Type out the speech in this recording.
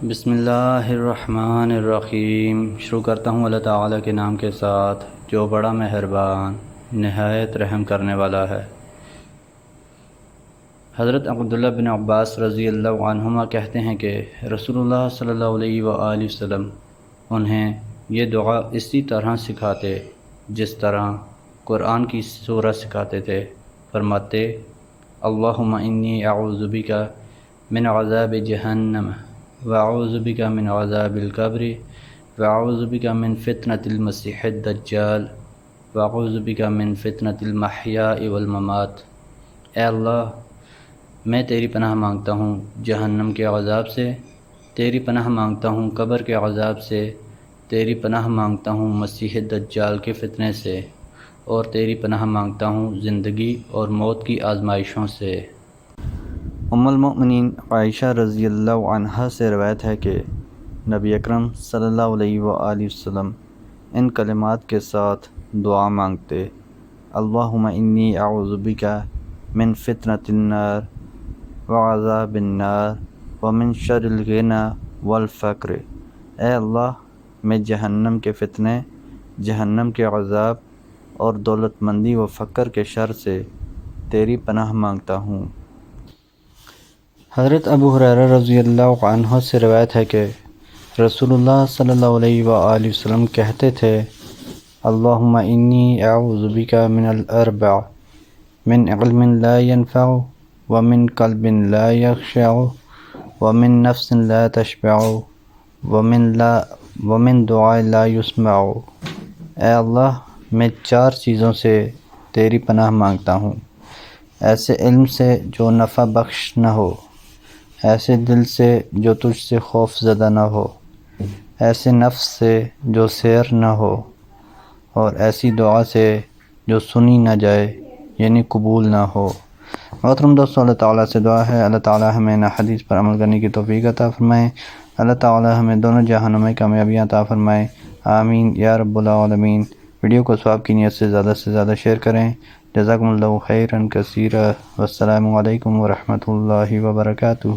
بسم اللہ الرحمن الرحیم۔ شروع کرتا ہوں اللہ تعالیٰ کے نام کے ساتھ جو بڑا مہربان نہایت رحم کرنے والا ہے۔ حضرت عبداللہ بن عباس رضی اللہ عنہما کہتے ہیں کہ رسول اللہ صلی اللہ علیہ وآلہ وسلم انہیں یہ دعا اسی طرح سکھاتے جس طرح قرآن کی سورہ سکھاتے تھے۔ فرماتے: اللہم انی اعوذ بک من عذاب جہنم واعوذ بک من عذاب القبر واعوذ بک من فتنة المسیح الدجال واعوذ بک من فتنة المحیاء والممات۔ اے اللہ، میں تیری پناہ مانگتا ہوں جہنم کے عذاب سے، تیری پناہ مانگتا ہوں قبر کے عذاب سے، تیری پناہ مانگتا ہوں مسیح دجال کے فتنے سے، اور تیری پناہ مانگتا ہوں زندگی اور موت کی آزمائشوں سے۔ ام المؤمنین عائشہ رضی اللہ عنہا سے روایت ہے کہ نبی اکرم صلی اللہ علیہ وآلہ وسلم ان کلمات کے ساتھ دعا مانگتے: اللہم انی اعوذ بک من فتنة النار وعذاب النار ومن شر الغنی والفقر۔ اے اللہ، میں جہنم کے فتنے، جہنم کے عذاب اور دولت مندی و فقر کے شر سے تیری پناہ مانگتا ہوں۔ حضرت ابو ہریرہ رضی اللہ عنہ سے روایت ہے کہ رسول اللہ صلی اللہ علیہ وآلہ وسلم کہتے تھے: اللہم انی اعوذ بک من الاربع، من علم لا ينفع ومن قلب لا يخشع ومن نفس لا تشبع ومن دعاء لا يسمع۔ اے اللہ، میں 4 چیزوں سے تیری پناہ مانگتا ہوں: ایسے علم سے جو نفع بخش نہ ہو، ایسے دل سے جو تجھ سے خوف زدہ نہ ہو، ایسے نفس سے جو سیر نہ ہو، اور ایسی دعا سے جو سنی نہ جائے یعنی قبول نہ ہو۔ محترم دوستو، اللہ تعالیٰ سے دعا ہے اللہ تعالیٰ ہمیں نہ حدیث پر عمل کرنے کی توفیق عطا فرمائے، اللہ تعالیٰ ہمیں دونوں جہانوں میں کامیابیاں عطا فرمائے، آمین یا رب العالمین۔ ویڈیو کو ثواب کی نیت سے زیادہ شیئر کریں۔ جزاکم اللہ خیرا کثیرا، والسلام علیکم ورحمۃ اللہ وبرکاتہ۔